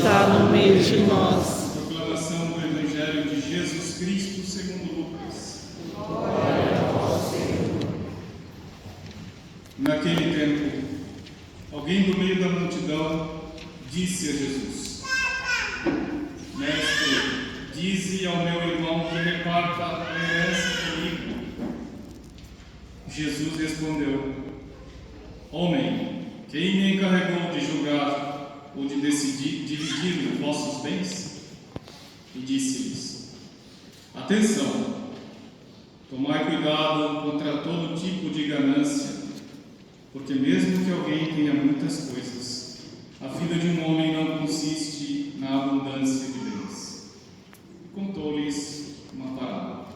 está no meio de nós. Proclamação do Evangelho de Jesus Cristo segundo Lucas. Glória a vós, Senhor. Naquele tempo, alguém do meio da multidão disse a Jesus: Mestre, dize ao meu irmão que reparta a herança comigo. Jesus respondeu: Homem, quem me encarregou de julgar ou de dividir os vossos bens? E disse-lhes: Atenção, tomai cuidado contra todo tipo de ganância, porque mesmo que alguém tenha muitas coisas, a vida de um homem não consiste na abundância de bens. Contou-lhes uma parábola.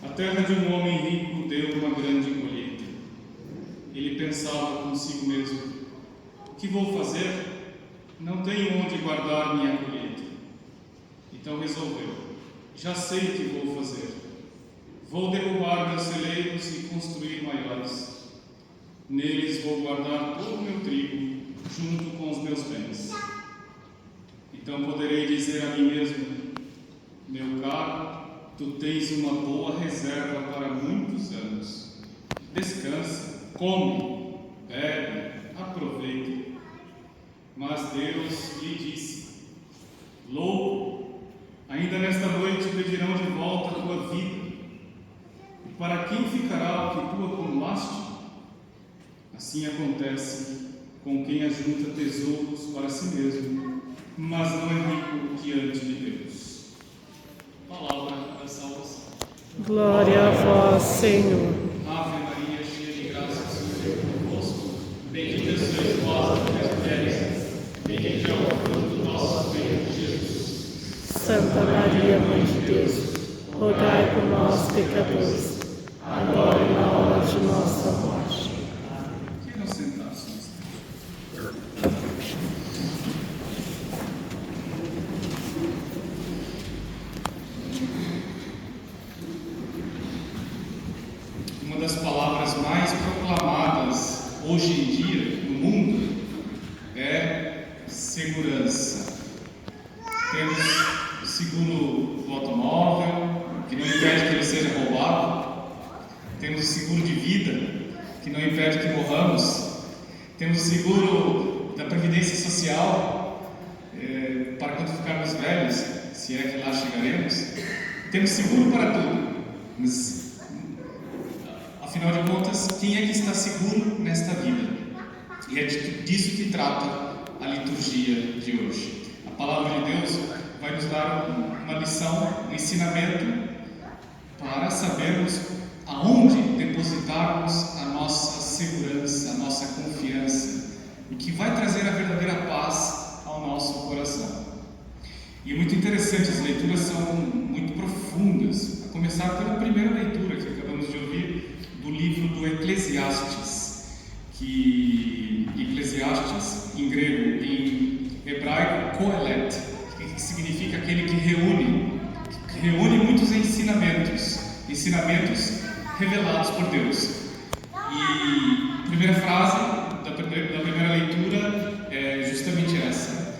A terra de um homem rico deu uma grande colheita. Ele pensava consigo mesmo: o que vou fazer? Não tenho onde guardar minha colheita. Então resolveu: já sei o que vou fazer. Vou derrubar meus celeiros e construir maiores. Neles vou guardar todo o meu trigo, junto com os meus bens. Então poderei dizer a mim mesmo: meu caro, tu tens uma boa reserva para muitos anos. Descansa, come, bebe, aproveita. Mas Deus lhe disse: louco, ainda nesta noite pedirão de volta a tua vida. E para quem ficará o que tu acumulaste? Assim acontece com quem ajunta tesouros para si mesmo, mas não é rico diante de Deus. Palavra da salvação. Glória a vós, Senhor. Ave Maria, cheia de graça, o Senhor é convosco. Bendita sois vós entre as mulheres, bendito é o fruto do vosso ventre, Jesus. Santa Maria, Mãe de Deus, rogai por nós, pecadores, agora e na hora de nossa morte. Que não sentássemos. Uma das palavras mais proclamadas hoje em dia no mundo é segurança. Temos o seguro do automóvel, que não impede que ele seja roubado. Temos o seguro de vida, que não impede que morramos. Temos o seguro da Previdência Social, para quando ficarmos velhos, se é que lá chegaremos. Temos seguro para tudo, mas afinal de contas, quem é que está seguro nesta vida? E é disso que trata a liturgia de hoje. A palavra de Deus vai nos dar uma lição, um ensinamento para sabermos aonde depositarmos a nossa segurança, a nossa confiança, o que vai trazer a verdadeira paz ao nosso coração. E é muito interessante, as leituras são muito profundas, a começar pela primeira leitura que acabamos de ouvir do livro do Eclesiastes, que Eclesiastes, em grego, em hebraico, Kohelet, que significa aquele que reúne muitos ensinamentos revelados por Deus. E a primeira frase da primeira leitura é justamente essa: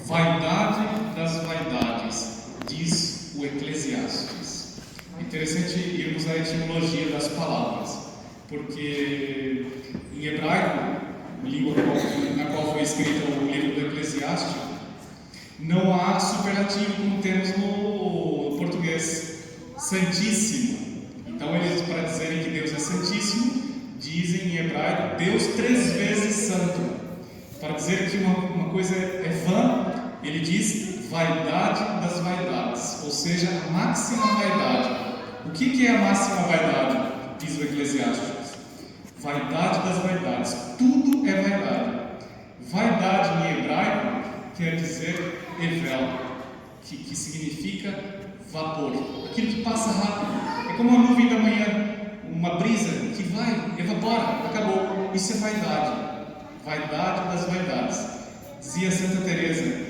vaidade das vaidades, diz o Eclesiastes. É interessante irmos à etimologia das palavras, porque em hebraico, língua na qual foi escrito o livro do Eclesiastes, não há superlativo como temos no português, santíssimo. Então eles, para dizerem que Deus é santíssimo, dizem em hebraico Deus 3 vezes santo. Para dizer que uma coisa é vã, ele diz vaidade das vaidades, ou seja, a máxima vaidade. O que é a máxima vaidade? Diz o Eclesiastes: vaidade das vaidades, tudo é vaidade. Vaidade em hebraico quer dizer evel, que significa vapor, aquilo que passa rápido. É como a nuvem da manhã, uma brisa que vai, evapora, acabou. Isso é vaidade, vaidade das vaidades. Dizia Santa Teresa: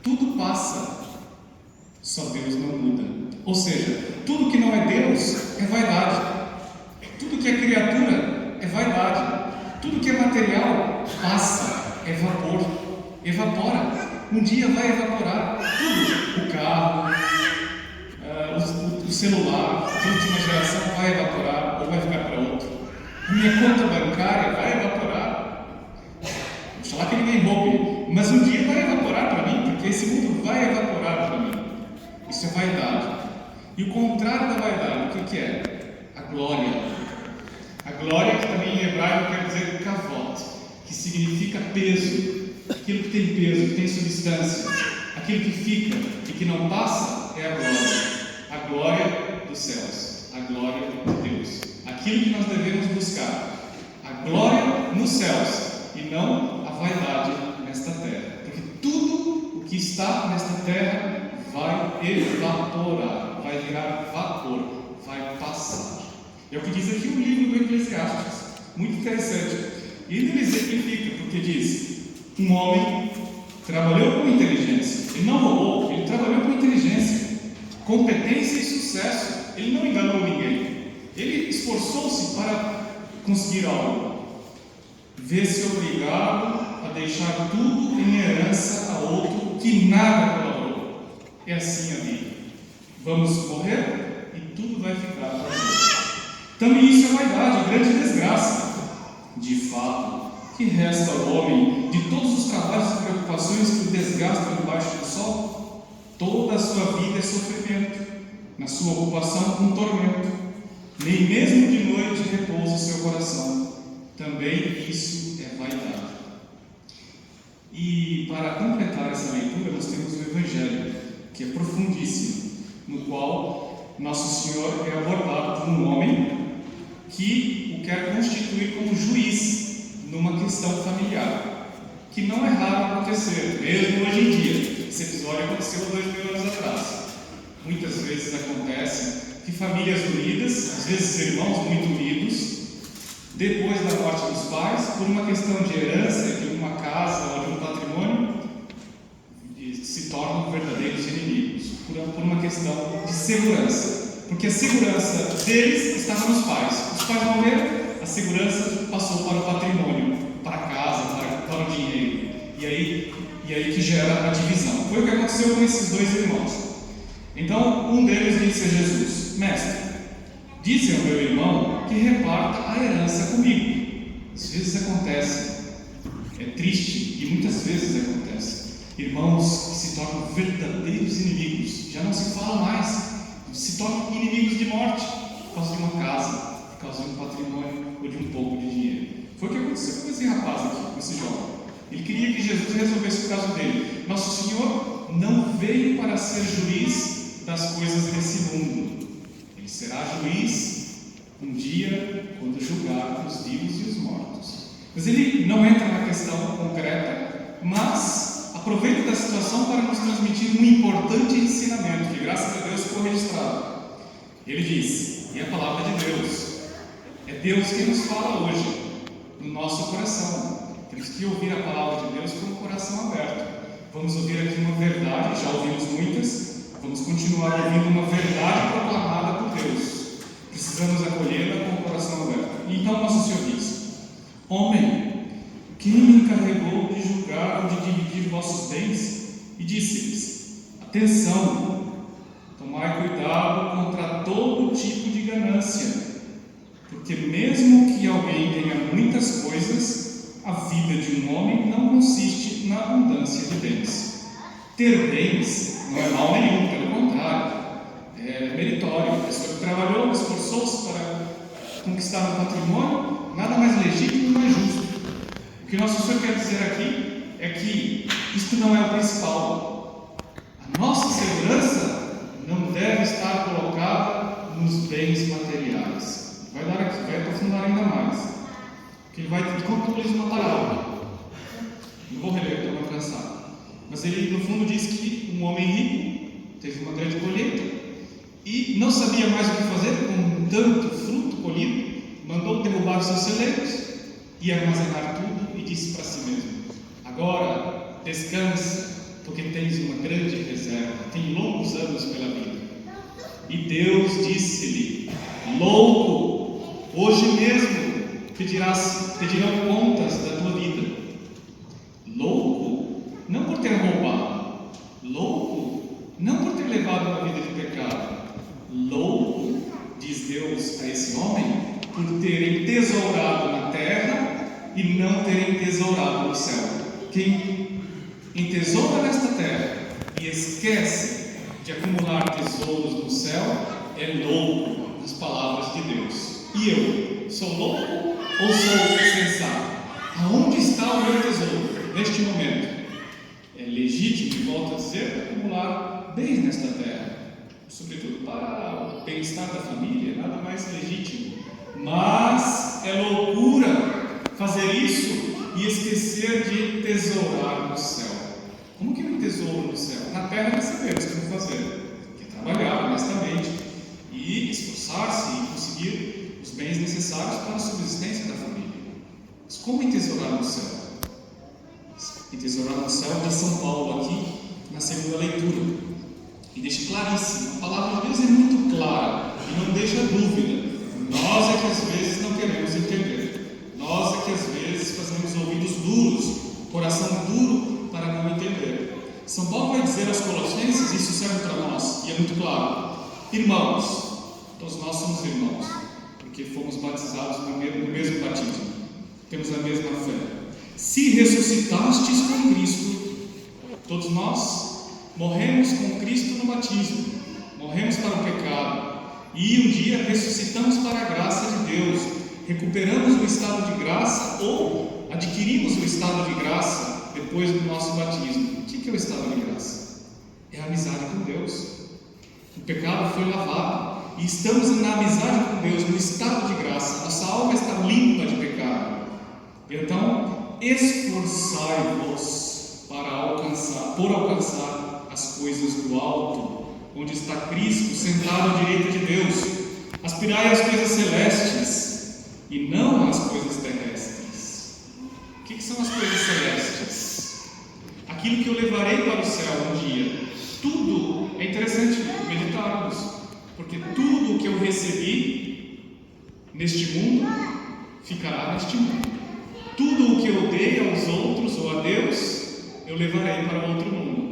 tudo passa, só Deus não muda. Ou seja, tudo que não é Deus é vaidade. Tudo que é criatura é vaidade. Tudo que é material passa, é vapor, evapora. Um dia vai evaporar tudo. O carro, o celular, a última geração vai evaporar ou vai ficar para outro. A minha conta bancária vai evaporar. Oxalá que ninguém roube, mas um dia vai evaporar para mim, porque esse mundo vai evaporar para mim. Isso é vaidade. E o contrário da vaidade, o que é? A glória. A glória, que também em hebraico quer dizer kavod, que significa peso. Aquilo que tem peso, que tem substância, aquilo que fica e que não passa é a glória. A glória dos céus, a glória de Deus. Aquilo que nós devemos buscar, a glória nos céus e não a vaidade nesta terra. Porque tudo o que está nesta terra vai evaporar, vai virar vapor, vai passar. É o que diz aqui o livro do Eclesiastes, muito interessante. E ele exemplifica, porque diz: um homem trabalhou com inteligência, ele não roubou, ele trabalhou com inteligência, competência e sucesso, ele não enganou ninguém, ele esforçou-se para conseguir algo, vê-se obrigado a deixar tudo em herança a outro que nada colaborou. É assim a vida. Vamos morrer e tudo vai ficar para Deus. Também isso é vaidade, grande desgraça. De fato, que resta ao homem de todos os trabalhos e preocupações que o desgastam debaixo do sol? Toda a sua vida é sofrimento, na sua ocupação um tormento. Nem mesmo de noite repousa o seu coração. Também isso é vaidade. E para completar essa leitura, nós temos o Evangelho, que é profundíssimo, no qual Nosso Senhor é abordado por um homem que o quer constituir como juiz numa questão familiar, que não é raro acontecer, mesmo hoje em dia. Esse episódio aconteceu há 2000 anos atrás. Muitas vezes acontece que famílias unidas, às vezes irmãos muito unidos, depois da morte dos pais, por uma questão de herança, de uma casa ou de um patrimônio, se tornam verdadeiros inimigos, por uma questão de segurança, porque a segurança deles estava nos pais. Os pais morreram, a segurança passou para o patrimônio, para a casa, para o dinheiro, e aí que gera a divisão. Foi o que aconteceu com esses dois irmãos. Então, um deles disse a Jesus: Mestre, dize ao meu irmão que reparta a herança comigo. Às vezes acontece, é triste, e muitas vezes acontece, irmãos que se tornam verdadeiros inimigos, já não se fala mais, se tornam inimigos de morte, por causa de uma casa, por causa de um patrimônio ou de um pouco de dinheiro. Foi o que aconteceu com esse rapaz aqui, com esse jovem. Ele queria que Jesus resolvesse o caso dele. Nosso Senhor não veio para ser juiz das coisas desse mundo. Ele será juiz um dia quando julgar os vivos e os mortos. Mas ele não entra na questão concreta, mas aproveita da situação para nos transmitir um importante ensinamento, que graças a Deus ficou registrado. Ele diz, e a palavra de Deus, é Deus quem nos fala hoje, no nosso coração. Temos que ouvir a palavra de Deus com o coração aberto. Vamos ouvir aqui uma verdade, já ouvimos muitas, vamos continuar ouvindo uma verdade proclamada por Deus. Precisamos acolhê-la com o coração aberto. E então Nosso Senhor diz: Homem, quem me encarregou de julgar ou de dividir vossos bens? E disse-lhes: Atenção, tomai cuidado contra todo tipo de ganância, porque mesmo que alguém tenha muitas coisas, a vida de um homem não consiste na abundância de bens. Ter bens não é mal nenhum, pelo contrário, é meritório. A pessoa que trabalhou, esforçou-se para conquistar um patrimônio, nada mais legítimo e mais justo. O que Nosso Senhor quer dizer aqui é que isto não é o principal. A nossa segurança não deve estar colocada nos bens materiais. Vai aprofundar ainda mais. Que ele vai concluir uma parábola. Não vou reler, estou muito cansado. Mas ele, no fundo, diz que um homem rico teve uma grande colheita e não sabia mais o que fazer com tanto fruto colhido, mandou derrubar os seus celeiros e armazenar tudo e disse para si mesmo: Agora descansa, porque tens uma grande reserva, tem longos anos pela vida. E Deus disse-lhe: Louco, hoje mesmo pedirão contas da tua vida. Louco, não por ter roubado, Deus a esse homem por terem tesourado na terra e não terem tesourado no céu. Quem entesoura nesta terra e esquece de acumular tesouros no céu é louco, nas palavras de Deus. E eu, sou louco ou sou sensato? Aonde está o meu tesouro neste momento? É legítimo, volto a dizer, acumular bens nesta terra, sobretudo para o bem-estar da família, nada mais legítimo. Mas é loucura fazer isso e esquecer de tesourar no céu. Como que é um tesouro no céu? Na terra nós sabemos como fazer, que é trabalhar honestamente e esforçar-se e conseguir os bens necessários para a subsistência da família. Mas como entesourar no céu? Entesourar no céu de São Paulo aqui na segunda leitura, e deixa claríssimo, a palavra de Deus é muito clara e não deixa dúvida. Nós é que às vezes não queremos entender, nós é que às vezes fazemos ouvidos duros, coração duro para não entender. São Paulo vai dizer aos Colossenses, isso serve para nós, e é muito claro: irmãos, todos nós somos irmãos, porque fomos batizados no mesmo batismo, temos a mesma fé. Se ressuscitastes com Cristo, todos nós morremos com Cristo no batismo, morremos para o pecado, e um dia ressuscitamos para a graça de Deus, recuperamos o estado de graça ou adquirimos o estado de graça depois do nosso batismo. O que é o estado de graça? É a amizade com Deus. O pecado foi lavado e estamos na amizade com Deus, no estado de graça. Nossa alma está limpa de pecado. Então, esforçai-vos por alcançar as coisas do alto, onde está Cristo sentado à direita de Deus. Aspirai às coisas celestes e não às coisas terrestres. O que são as coisas celestes? Aquilo que eu levarei para o céu um dia. Tudo é interessante meditarmos, porque tudo o que eu recebi neste mundo ficará neste mundo. Tudo o que eu dei aos outros ou a Deus, eu levarei para outro mundo.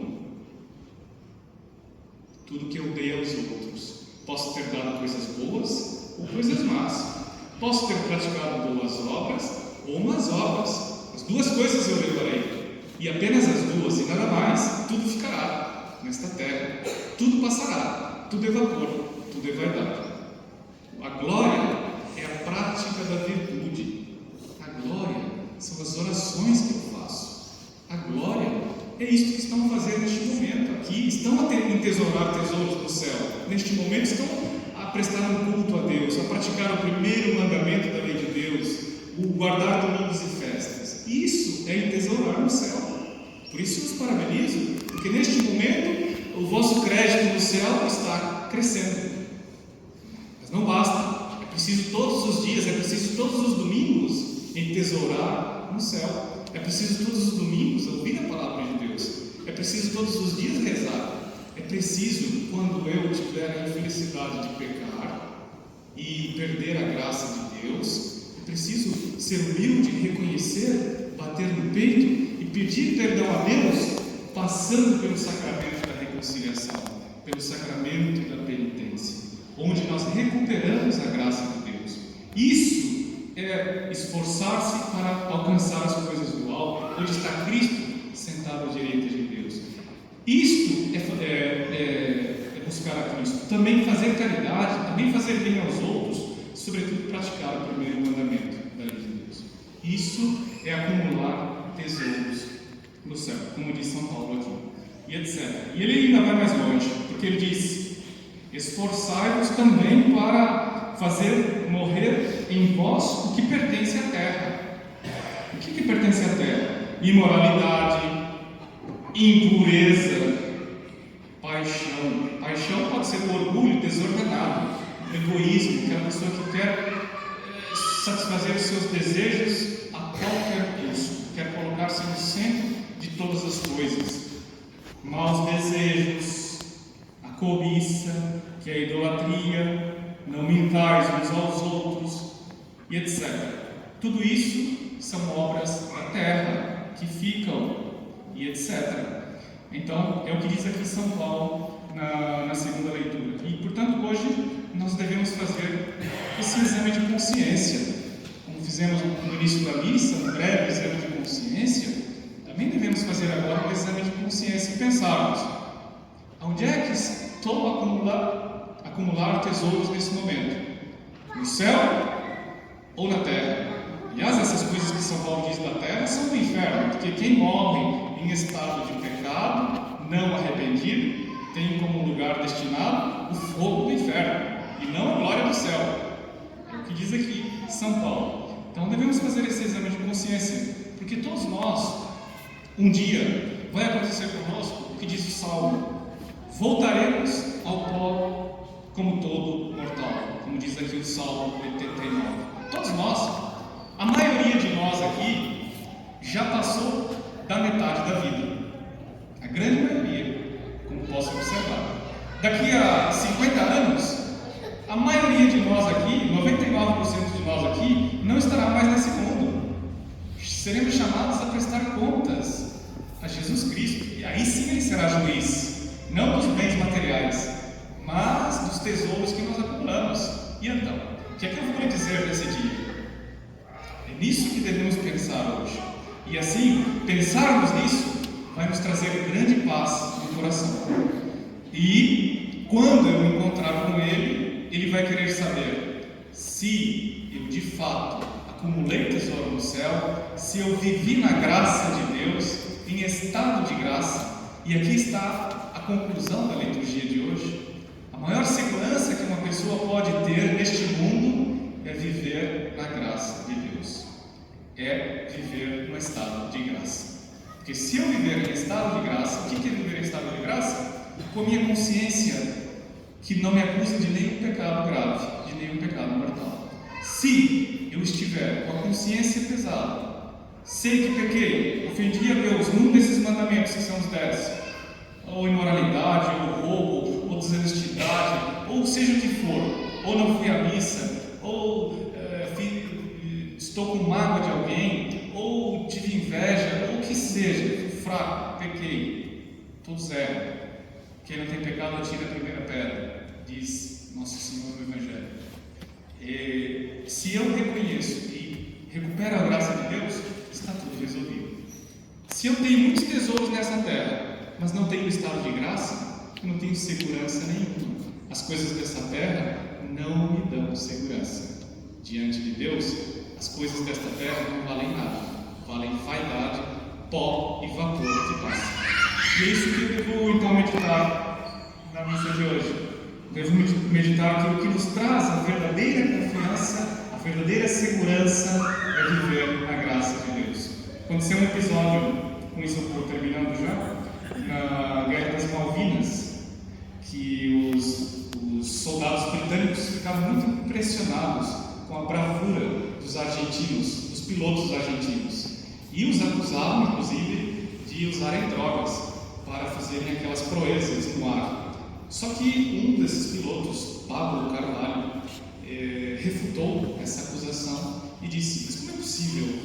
Tudo que eu dei aos outros. Posso ter dado coisas boas ou coisas más. Posso ter praticado boas obras ou más obras. As duas coisas eu levarei. E apenas as duas e nada mais. Tudo ficará nesta terra. Tudo passará. Tudo é vapor. Tudo é vaidade. A glória é a prática da virtude. A glória são as orações que eu faço. A glória é isto que estão fazendo neste momento aqui. Estão a entesourar tesouros no céu. Neste momento estão a prestar um culto a Deus, a praticar o primeiro mandamento da lei de Deus, o guardar domingos e festas. Isso é entesourar no céu. Por isso eu os parabenizo, porque neste momento o vosso crédito no céu está crescendo. Mas não basta. É preciso todos os dias, é preciso todos os domingos entesourar no céu. É preciso todos os domingos ouvir a palavra de Deus. É preciso todos os dias rezar. É preciso, quando eu tiver a infelicidade de pecar e perder a graça de Deus, é preciso ser humilde, reconhecer, bater no peito e pedir perdão a Deus, passando pelo sacramento da reconciliação, pelo sacramento da penitência, onde nós recuperamos a graça de Deus. Isso é esforçar-se para alcançar as coisas do alto, onde está Cristo sentado à direita de Deus. Isto é buscar a Cristo. Também fazer caridade, também fazer bem aos outros, sobretudo praticar o primeiro mandamento da lei de Deus. Isso é acumular tesouros no céu, como diz São Paulo aqui, e etc. E ele ainda vai mais longe, porque ele diz: esforçai-vos também para fazer morrer em vós o que pertence à terra. O que pertence à terra? Imoralidade, impureza, paixão. Paixão pode ser o orgulho desordenado, egoísmo, aquela pessoa que quer satisfazer os seus desejos a qualquer custo, quer colocar-se no centro de todas as coisas. Maus desejos, a cobiça, que é a idolatria, não mintais uns aos outros, e etc. Tudo isso são obras da terra que ficam, e etc. Então, é o que diz aqui São Paulo na segunda leitura. E, portanto, hoje nós devemos fazer esse exame de consciência. Como fizemos no início da missa, um breve exame de consciência, também devemos fazer agora um exame de consciência e pensarmos: onde é que estou a acumular tesouros nesse momento? No céu ou na terra? Aliás, essas coisas que São Paulo diz da terra são do inferno, porque quem morre em estado de pecado, não arrependido, tem como lugar destinado o fogo do inferno, e não a glória do céu. É o que diz aqui São Paulo. Então devemos fazer esse exame de consciência, porque todos nós, um dia, vai acontecer conosco o que diz o Salmo: voltaremos ao pó como todo mortal, como diz aqui o Salmo 89. Todos nós, a maioria de nós aqui, já passou da metade da vida. A grande maioria, como posso observar. Daqui a 50 anos, a maioria de nós aqui, 99% de nós aqui, não estará mais nesse mundo. Seremos chamados a prestar contas a Jesus Cristo. E aí sim Ele será juiz, não dos bens materiais, mas dos tesouros que nós acumulamos. E então, o que é que eu vou lhe dizer nesse dia? É nisso que devemos pensar hoje. E assim, pensarmos nisso vai nos trazer grande paz no coração. E quando eu me encontrar com Ele, Ele vai querer saber se eu de fato acumulei tesouro no céu, se eu vivi na graça de Deus, em estado de graça. E aqui está a conclusão da liturgia de hoje. A maior segurança que uma pessoa pode ter neste mundo é viver na graça de Deus. É viver no estado de graça. Porque se eu viver em estado de graça, o que é viver em estado de graça? Com a minha consciência que não me acusa de nenhum pecado grave, de nenhum pecado mortal. Se eu estiver com a consciência pesada, sei que pequei, ofendi a Deus num desses mandamentos que são os 10, ou imoralidade, ou roubo, ou desonestidade, ou seja o que for, ou não fui à missa, ou estou com mágoa de alguém, ou tive inveja, ou o que seja, fui fraco, pequei, todos erram. Quem não tem pecado atira a primeira pedra, diz Nosso Senhor no Evangelho. Se eu reconheço e recupero a graça de Deus, está tudo resolvido. Se eu tenho muitos tesouros nessa terra, mas não tenho estado de graça, eu não tenho segurança nenhuma. As coisas dessa terra não me dão segurança. Diante de Deus, as coisas desta terra não valem nada, valem vaidade, pó e vapor que passa. E é isso que eu devo então meditar na missa de hoje. Devo meditar que o que nos traz a verdadeira confiança, a verdadeira segurança é viver na graça de Deus. Aconteceu um episódio, com isso eu estou terminando já, na Guerra das Malvinas, que os soldados britânicos ficaram muito impressionados com a bravura dos argentinos, dos pilotos argentinos, e os acusavam, inclusive, de usarem drogas para fazerem aquelas proezas no ar. Só que um desses pilotos, Pablo Carvalho, refutou essa acusação e disse: mas como é possível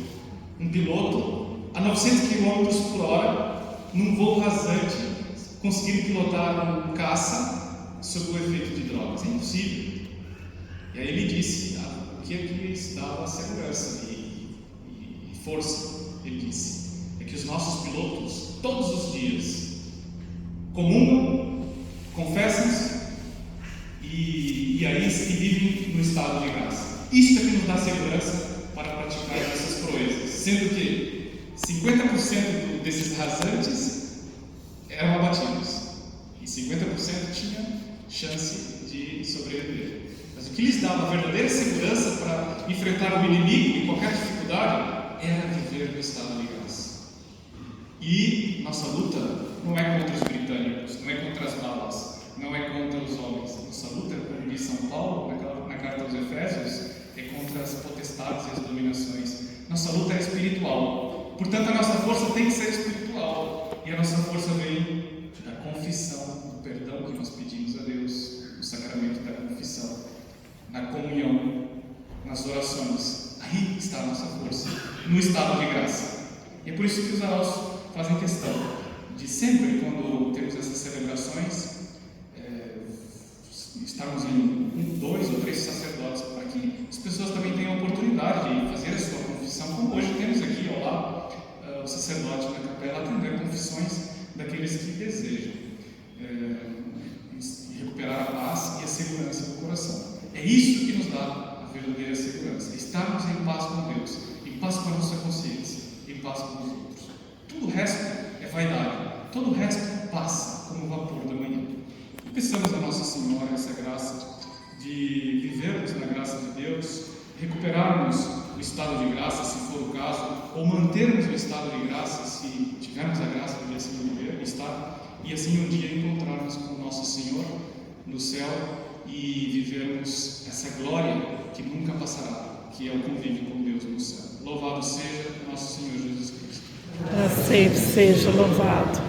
um piloto a 900 km por hora, num voo rasante, conseguir pilotar um caça sob o efeito de drogas? É impossível. E aí ele disse: o que é que lhes dava segurança e força? Ele disse: é que os nossos pilotos, todos os dias, comungam, confessam-se e aí vivem no estado de graça. Isso é que nos dá segurança para praticar essas proezas, sendo que 50% desses rasantes eram abatidos e 50% tinham chance de sobreviver. Mas o que lhes dava a verdadeira segurança para enfrentar o inimigo e qualquer dificuldade era viver no estado de graça. E nossa luta não é contra os britânicos, não é contra as balas, não é contra os homens. Nossa luta, como diz São Paulo na carta aos Efésios, é contra as potestades e as dominações. Nossa luta é espiritual. Portanto, a nossa força tem que ser espiritual. E a nossa força vem da confissão, do perdão que nós pedimos a Deus, no sacramento da confissão, na comunhão, nas orações. Aí está a nossa força, no estado de graça. E é por isso que os arautos fazem questão de sempre, quando temos essas celebrações, estarmos em 2 ou 3 sacerdotes, para que as pessoas também tenham a oportunidade de fazer a sua confissão, como hoje temos aqui ao lado o sacerdote da capela atender confissões daqueles que desejam recuperar a paz e a segurança do coração. É isso que nos dá a verdadeira segurança, estarmos em paz com Deus, em paz com a nossa consciência, em paz com os outros. Tudo o resto é vaidade, todo o resto passa como o vapor da manhã. E peçamos a Nossa Senhora essa graça de vivermos na graça de Deus, recuperarmos o estado de graça, se for o caso, ou mantermos o estado de graça, se tivermos a graça de assim estar, e assim um dia encontrarmos com o Nosso Senhor no céu e vivermos essa glória que nunca passará, que é o convívio com Deus no céu. Louvado seja nosso Senhor Jesus Cristo. Para sempre seja louvado.